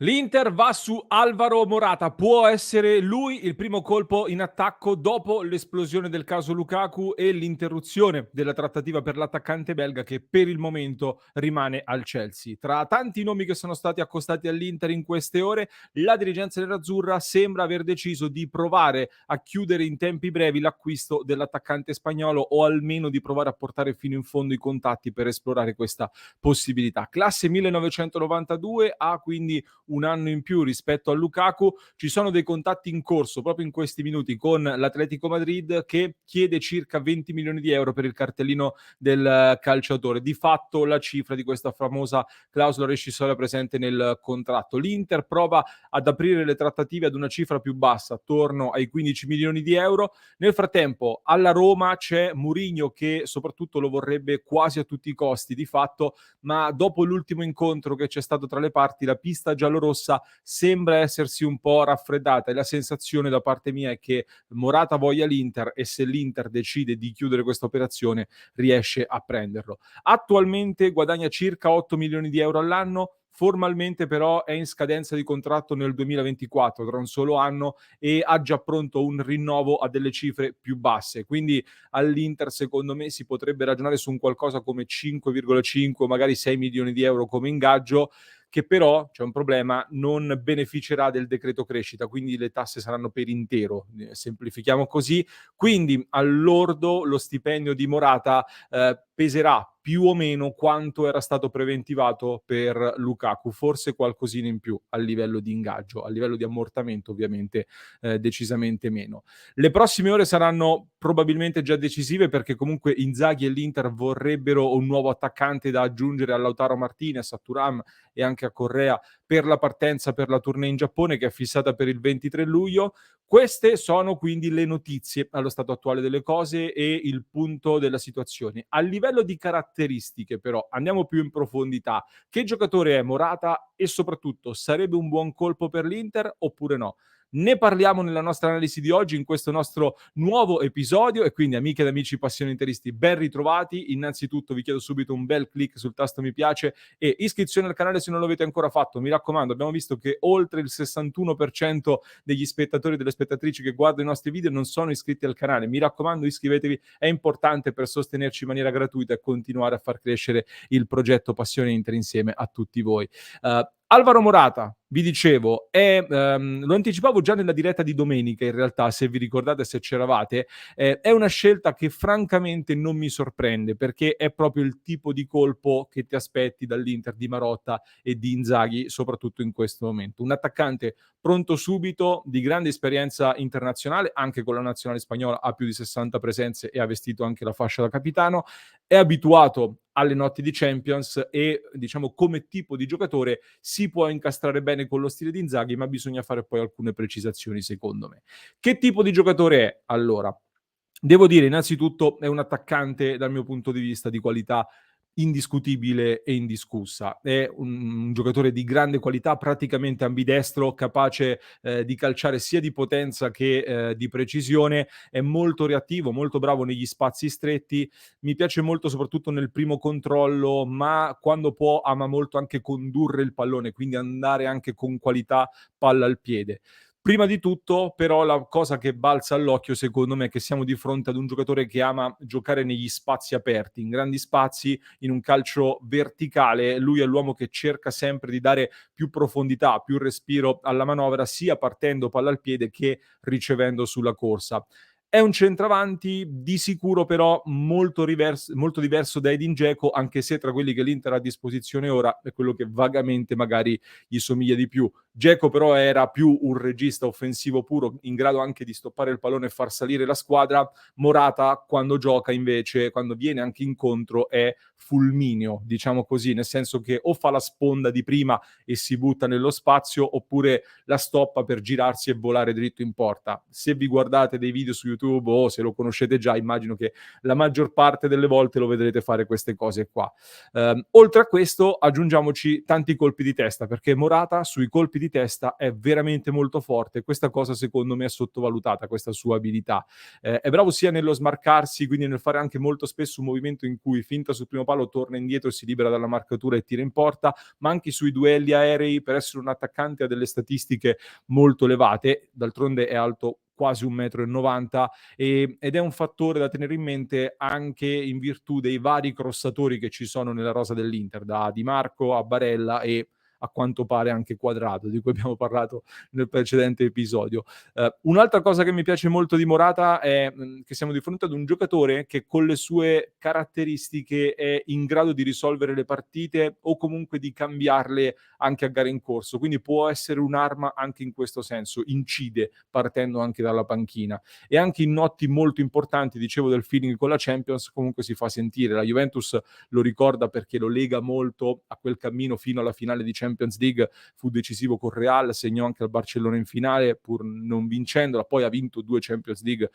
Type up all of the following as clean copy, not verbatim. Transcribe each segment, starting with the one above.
L'Inter va su Alvaro Morata, può essere lui il primo colpo in attacco dopo l'esplosione del caso Lukaku e l'interruzione della trattativa per l'attaccante belga che per il momento rimane al Chelsea. Tra tanti nomi che sono stati accostati all'Inter in queste ore, la dirigenza nerazzurra sembra aver deciso di provare a chiudere in tempi brevi l'acquisto dell'attaccante spagnolo o almeno di provare a portare fino in fondo i contatti per esplorare questa possibilità. Classe 1992 ha quindi un anno in più rispetto a Lukaku. Ci sono dei contatti in corso proprio in questi minuti con l'Atletico Madrid che chiede circa 20 milioni di euro per il cartellino del calciatore. Di fatto la cifra di questa famosa clausola rescissoria presente nel contratto. L'Inter prova ad aprire le trattative ad una cifra più bassa, attorno ai 15 milioni di euro. Nel frattempo alla Roma c'è Mourinho che soprattutto lo vorrebbe quasi a tutti i costi di fatto, ma dopo l'ultimo incontro che c'è stato tra le parti la pista giallorossa sembra essersi un po' raffreddata e la sensazione da parte mia è che Morata voglia l'Inter e se l'Inter decide di chiudere questa operazione riesce a prenderlo. Attualmente guadagna circa 8 milioni di euro all'anno, formalmente però è in scadenza di contratto nel 2024, tra un solo anno, e ha già pronto un rinnovo a delle cifre più basse. Quindi all'Inter secondo me si potrebbe ragionare su un qualcosa come 5,5 magari 6 milioni di euro come ingaggio, che però c'è un problema, non beneficerà del decreto crescita, quindi le tasse saranno per intero, semplifichiamo così. Quindi al lordo lo stipendio di Morata peserà più o meno quanto era stato preventivato per Lukaku, forse qualcosina in più a livello di ingaggio, a livello di ammortamento ovviamente decisamente meno. Le prossime ore saranno probabilmente già decisive perché comunque Inzaghi e l'Inter vorrebbero un nuovo attaccante da aggiungere a Lautaro Martinez, a Thuram e anche a Correa per la partenza per la tournée in Giappone che è fissata per il 23 luglio. Queste sono quindi le notizie allo stato attuale delle cose e il punto della situazione. A livello di caratteristiche però, andiamo più in profondità. Che giocatore è Morata e soprattutto sarebbe un buon colpo per l'Inter oppure no? Ne parliamo nella nostra analisi di oggi in questo nostro nuovo episodio e quindi amiche ed amici passioni interisti ben ritrovati. Innanzitutto vi chiedo subito un bel click sul tasto mi piace e iscrizione al canale se non l'avete ancora fatto. Mi raccomando, abbiamo visto che oltre il 61% degli spettatori e delle spettatrici che guardano i nostri video non sono iscritti al canale. Mi raccomando, iscrivetevi, è importante per sostenerci in maniera gratuita e continuare a far crescere il progetto Passione Inter insieme a tutti voi. Alvaro Morata, vi dicevo, lo anticipavo già nella diretta di domenica in realtà, se vi ricordate, se c'eravate, è una scelta che francamente non mi sorprende perché è proprio il tipo di colpo che ti aspetti dall'Inter di Marotta e di Inzaghi, soprattutto in questo momento. Un attaccante pronto subito, di grande esperienza internazionale, anche con la nazionale spagnola ha più di 60 presenze e ha vestito anche la fascia da capitano, è abituato alle notti di Champions e diciamo come tipo di giocatore si può incastrare bene con lo stile di Inzaghi, ma bisogna fare poi alcune precisazioni secondo me. Che tipo di giocatore è allora? Devo dire innanzitutto è un attaccante dal mio punto di vista di qualità indiscutibile e indiscussa. È un giocatore di grande qualità, praticamente ambidestro, capace di calciare sia di potenza che di precisione, è molto reattivo, molto bravo negli spazi stretti, mi piace molto soprattutto nel primo controllo, ma quando può ama molto anche condurre il pallone, quindi andare anche con qualità palla al piede. Prima di tutto, però, la cosa che balza all'occhio, secondo me, è che siamo di fronte ad un giocatore che ama giocare negli spazi aperti, in grandi spazi, in un calcio verticale. Lui è l'uomo che cerca sempre di dare più profondità, più respiro alla manovra, sia partendo palla al piede che ricevendo sulla corsa. È un centravanti di sicuro però molto diverso da Edin Dzeko, anche se tra quelli che l'Inter ha a disposizione ora è quello che vagamente magari gli somiglia di più. Dzeko però era più un regista offensivo puro, in grado anche di stoppare il pallone e far salire la squadra. Morata quando gioca invece, quando viene anche incontro, è fulmineo, diciamo così, nel senso che o fa la sponda di prima e si butta nello spazio, oppure la stoppa per girarsi e volare dritto in porta. Se vi guardate dei video su YouTube o se lo conoscete già, immagino che la maggior parte delle volte lo vedrete fare queste cose qua. Oltre a questo aggiungiamoci tanti colpi di testa, perché Morata sui colpi di di testa è veramente molto forte. Questa cosa secondo me è sottovalutata, questa sua abilità. È bravo sia nello smarcarsi, quindi nel fare anche molto spesso un movimento in cui finta sul primo palo, torna indietro, si libera dalla marcatura e tira in porta, ma anche sui duelli aerei. Per essere un attaccante ha delle statistiche molto elevate, d'altronde è alto quasi 1,90 m, ed è un fattore da tenere in mente anche in virtù dei vari crossatori che ci sono nella rosa dell'Inter, da Di Marco a Barella e a quanto pare anche Quadrado, di cui abbiamo parlato nel precedente episodio. Un'altra cosa che mi piace molto di Morata è che siamo di fronte ad un giocatore che con le sue caratteristiche è in grado di risolvere le partite o comunque di cambiarle anche a gare in corso, quindi può essere un'arma anche in questo senso, incide partendo anche dalla panchina e anche in notti molto importanti, dicevo del feeling con la Champions, comunque si fa sentire. La Juventus lo ricorda perché lo lega molto a quel cammino fino alla finale di Champions League, fu decisivo con Real, segnò anche al Barcellona in finale pur non vincendola, poi ha vinto 2 Champions League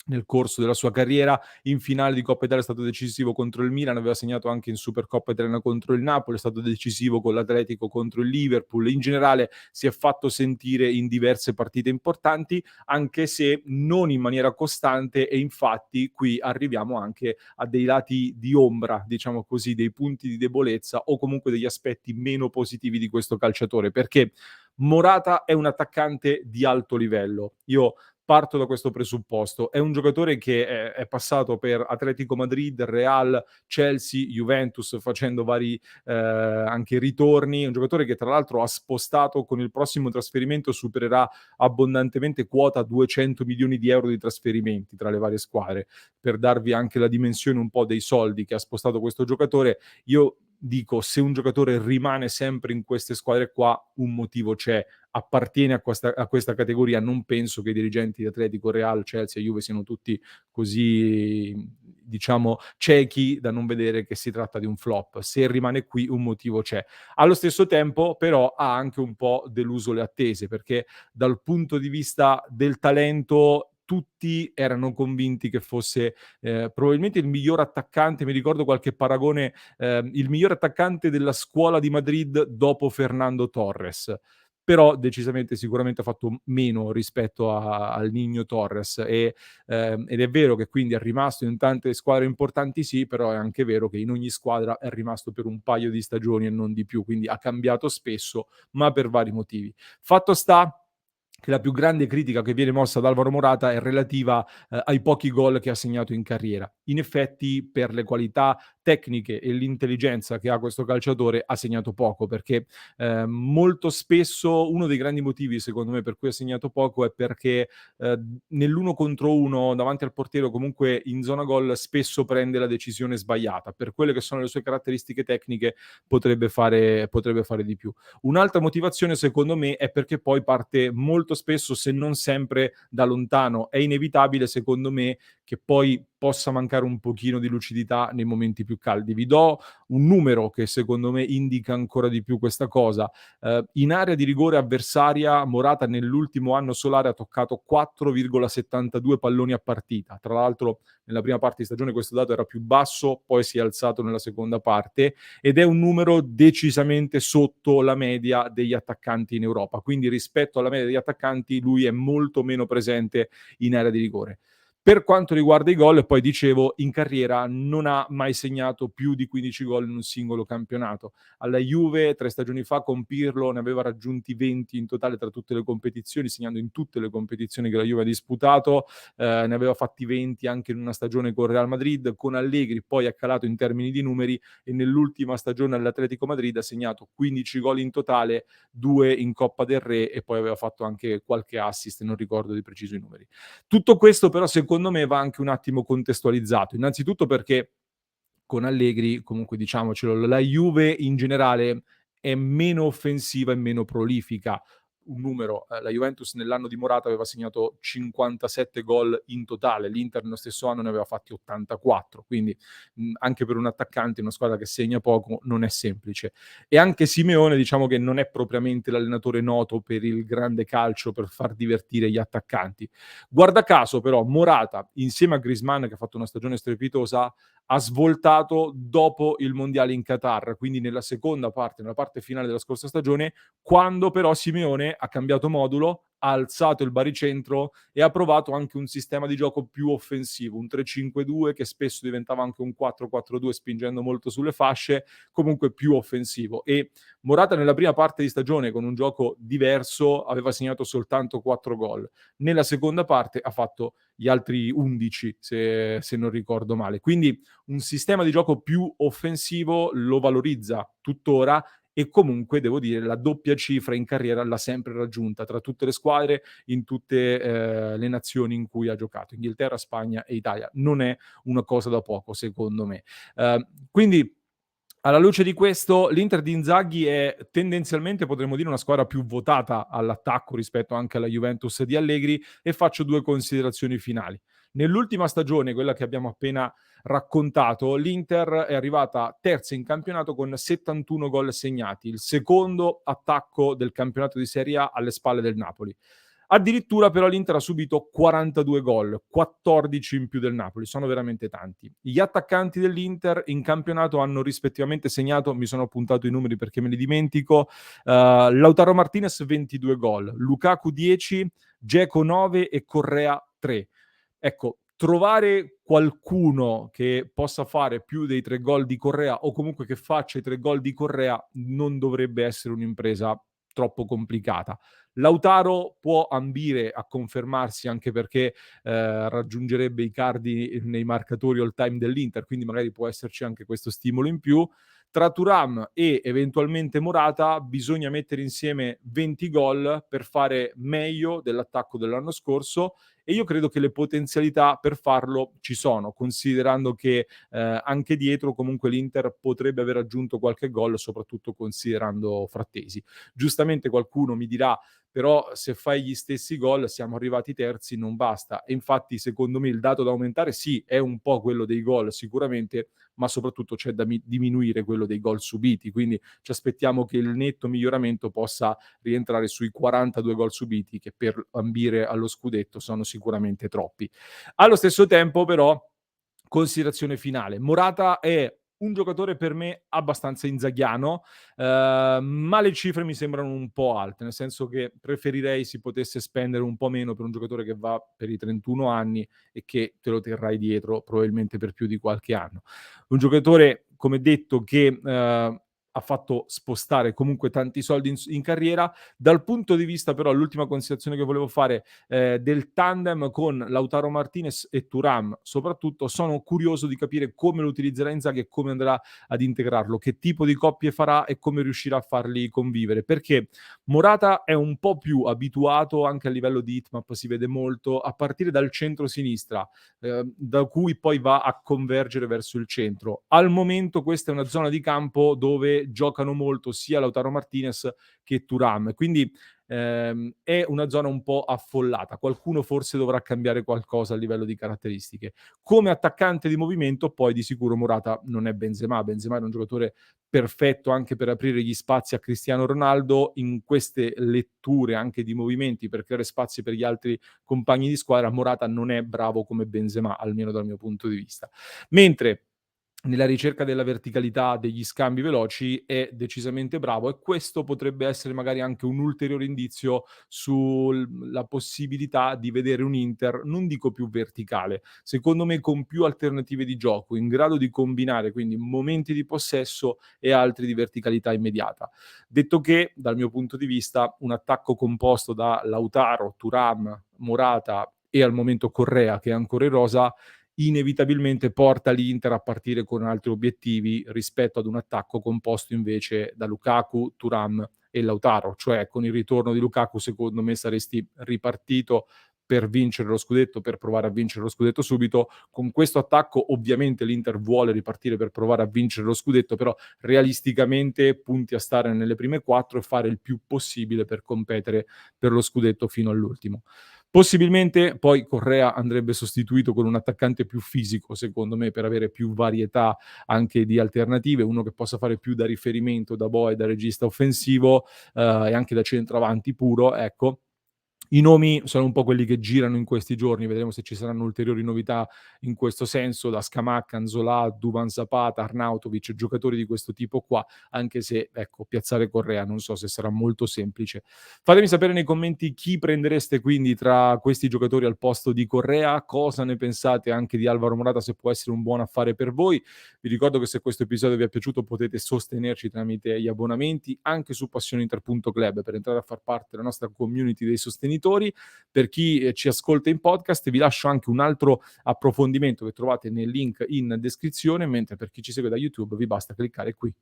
nel corso della sua carriera. In finale di Coppa Italia è stato decisivo contro il Milan, aveva segnato anche in Supercoppa Italiana contro il Napoli, è stato decisivo con l'Atletico contro il Liverpool. In generale si è fatto sentire in diverse partite importanti, anche se non in maniera costante, e infatti qui arriviamo anche a dei lati di ombra, diciamo così, dei punti di debolezza o comunque degli aspetti meno positivi di questo calciatore, perché Morata è un attaccante di alto livello. Io parto da questo presupposto. È un giocatore che è passato per Atletico Madrid, Real, Chelsea, Juventus, facendo vari anche ritorni. Un giocatore che tra l'altro ha spostato, con il prossimo trasferimento supererà abbondantemente quota 200 milioni di euro di trasferimenti tra le varie squadre. Per darvi anche la dimensione un po' dei soldi che ha spostato questo giocatore, io dico, se un giocatore rimane sempre in queste squadre qua, un motivo c'è, appartiene a questa categoria. Non penso che i dirigenti di Atletico, Real, Chelsea e Juve siano tutti così, diciamo, ciechi da non vedere che si tratta di un flop. Se rimane qui un motivo c'è. Allo stesso tempo però ha anche un po' deluso le attese, perché dal punto di vista del talento tutti erano convinti che fosse probabilmente il miglior attaccante. Mi ricordo qualche paragone, il miglior attaccante della scuola di Madrid dopo Fernando Torres, però decisamente sicuramente ha fatto meno rispetto al Niño Torres, ed è vero che quindi è rimasto in tante squadre importanti, sì, però è anche vero che in ogni squadra è rimasto per un paio di stagioni e non di più, quindi ha cambiato spesso, ma per vari motivi. Fatto sta che la più grande critica che viene mossa ad Alvaro Morata è relativa ai pochi gol che ha segnato in carriera. In effetti, per le qualità tecniche e l'intelligenza che ha questo calciatore, ha segnato poco, perché molto spesso uno dei grandi motivi, secondo me, per cui ha segnato poco è perché nell'uno contro uno davanti al portiere o comunque in zona gol spesso prende la decisione sbagliata. Per quelle che sono le sue caratteristiche tecniche potrebbe fare di più. Un'altra motivazione, secondo me, è perché poi parte molto spesso, se non sempre, da lontano. È inevitabile, secondo me, che poi possa mancare un pochino di lucidità nei momenti più caldi. Vi do un numero che secondo me indica ancora di più questa cosa. In area di rigore avversaria, Morata nell'ultimo anno solare ha toccato 4,72 palloni a partita. Tra l'altro nella prima parte di stagione questo dato era più basso, poi si è alzato nella seconda parte, ed è un numero decisamente sotto la media degli attaccanti in Europa. Quindi rispetto alla media degli attaccanti lui è molto meno presente in area di rigore. Per quanto riguarda i gol, poi dicevo, in carriera non ha mai segnato più di 15 gol in un singolo campionato. Alla Juve 3 stagioni fa con Pirlo ne aveva raggiunti 20 in totale tra tutte le competizioni, segnando in tutte le competizioni che la Juve ha disputato. Ne aveva fatti 20 anche in una stagione con Real Madrid. Con Allegri poi ha calato in termini di numeri e nell'ultima stagione all'Atletico Madrid ha segnato 15 gol in totale, 2 in Coppa del Re, e poi aveva fatto anche qualche assist, non ricordo di preciso i numeri. Tutto questo però secondo me va anche un attimo contestualizzato, innanzitutto perché con Allegri, comunque diciamocelo, la Juve in generale è meno offensiva e meno prolifica. Un numero, la Juventus nell'anno di Morata aveva segnato 57 gol in totale, l'Inter nello stesso anno ne aveva fatti 84, quindi anche per un attaccante, una squadra che segna poco, non è semplice. E anche Simeone, diciamo che non è propriamente l'allenatore noto per il grande calcio, per far divertire gli attaccanti. Guarda caso però Morata, insieme a Griezmann, che ha fatto una stagione strepitosa, ha svoltato dopo il mondiale in Qatar, quindi nella seconda parte, nella parte finale della scorsa stagione, quando però Simeone ha cambiato modulo, ha alzato il baricentro e ha provato anche un sistema di gioco più offensivo, un 3-5-2 che spesso diventava anche un 4-4-2 spingendo molto sulle fasce, comunque più offensivo. E Morata nella prima parte di stagione con un gioco diverso aveva segnato soltanto 4 gol. Nella seconda parte ha fatto gli altri 11 se non ricordo male. Quindi un sistema di gioco più offensivo lo valorizza tuttora e comunque devo dire la doppia cifra in carriera l'ha sempre raggiunta tra tutte le squadre in tutte le nazioni in cui ha giocato, Inghilterra, Spagna e Italia. Non è una cosa da poco secondo me. Quindi alla luce di questo, l'Inter di Inzaghi è tendenzialmente, potremmo dire, una squadra più votata all'attacco rispetto anche alla Juventus di Allegri e faccio 2 considerazioni finali. Nell'ultima stagione, quella che abbiamo appena raccontato, l'Inter è arrivata terza in campionato con 71 gol segnati, il secondo attacco del campionato di Serie A alle spalle del Napoli. Addirittura però l'Inter ha subito 42 gol, 14 in più del Napoli, sono veramente tanti. Gli attaccanti dell'Inter in campionato hanno rispettivamente segnato, mi sono appuntato i numeri perché me li dimentico, Lautaro Martinez 22 gol, Lukaku 10, Dzeko 9 e Correa 3. Ecco, trovare qualcuno che possa fare più dei 3 gol di Correa o comunque che faccia i 3 gol di Correa non dovrebbe essere un'impresa troppo complicata. Lautaro può ambire a confermarsi anche perché raggiungerebbe i cardini nei marcatori all time dell'Inter, quindi magari può esserci anche questo stimolo in più. Tra Thuram e eventualmente Morata bisogna mettere insieme 20 gol per fare meglio dell'attacco dell'anno scorso e io credo che le potenzialità per farlo ci sono, considerando che anche dietro comunque l'Inter potrebbe aver aggiunto qualche gol, soprattutto considerando Frattesi. Giustamente qualcuno mi dirà però se fai gli stessi gol siamo arrivati terzi, non basta. E infatti secondo me il dato da aumentare sì, è un po' quello dei gol sicuramente, ma soprattutto c'è da diminuire quello dei gol subiti, quindi ci aspettiamo che il netto miglioramento possa rientrare sui 42 gol subiti, che per ambire allo scudetto sono sicuramente troppi. Allo stesso tempo però, considerazione finale, Morata è un giocatore per me abbastanza inzaghiano, ma le cifre mi sembrano un po' alte, nel senso che preferirei si potesse spendere un po' meno per un giocatore che va per i 31 anni e che te lo terrai dietro probabilmente per più di qualche anno. Un giocatore, come detto, che ha fatto spostare comunque tanti soldi in carriera. Dal punto di vista però, l'ultima considerazione che volevo fare, del tandem con Lautaro Martinez e Thuram, soprattutto sono curioso di capire come lo utilizzerà Inzaghi e come andrà ad integrarlo, che tipo di coppie farà e come riuscirà a farli convivere, perché Morata è un po' più abituato, anche a livello di hitmap si vede molto, a partire dal centro-sinistra, da cui poi va a convergere verso il centro. Al momento questa è una zona di campo dove giocano molto sia Lautaro Martinez che Thuram, quindi è una zona un po' affollata. Qualcuno forse dovrà cambiare qualcosa a livello di caratteristiche. Come attaccante di movimento, poi di sicuro Morata non è Benzema. Benzema era un giocatore perfetto anche per aprire gli spazi a Cristiano Ronaldo. In queste letture anche di movimenti per creare spazi per gli altri compagni di squadra, Morata non è bravo come Benzema, almeno dal mio punto di vista. Mentre nella ricerca della verticalità, degli scambi veloci è decisamente bravo e questo potrebbe essere magari anche un ulteriore indizio sulla possibilità di vedere un Inter, non dico più verticale, secondo me con più alternative di gioco, in grado di combinare quindi momenti di possesso e altri di verticalità immediata. Detto che, dal mio punto di vista, un attacco composto da Lautaro, Thuram, Morata e al momento Correa, che è ancora in rosa, inevitabilmente porta l'Inter a partire con altri obiettivi rispetto ad un attacco composto invece da Lukaku, Thuram e Lautaro, cioè con il ritorno di Lukaku secondo me saresti ripartito per vincere lo scudetto, per provare a vincere lo scudetto subito. Con questo attacco ovviamente l'Inter vuole ripartire per provare a vincere lo scudetto, però realisticamente punti a stare nelle prime 4 e fare il più possibile per competere per lo scudetto fino all'ultimo. Possibilmente poi Correa andrebbe sostituito con un attaccante più fisico, secondo me, per avere più varietà anche di alternative, uno che possa fare più da riferimento, da boy, da regista offensivo, e anche da centravanti puro, ecco. I nomi sono un po' quelli che girano in questi giorni, vedremo se ci saranno ulteriori novità in questo senso, da Scamacca, Nzola, Duvan Zapata, Arnautovic, giocatori di questo tipo qua, anche se, ecco, piazzare Correa non so se sarà molto semplice. Fatemi sapere nei commenti chi prendereste quindi tra questi giocatori al posto di Correa, cosa ne pensate anche di Alvaro Morata, se può essere un buon affare per voi. Vi ricordo che se questo episodio vi è piaciuto potete sostenerci tramite gli abbonamenti anche su passioninter.club per entrare a far parte della nostra community dei sostenitori. Per chi ci ascolta in podcast vi lascio anche un altro approfondimento che trovate nel link in descrizione, mentre per chi ci segue da YouTube vi basta cliccare qui.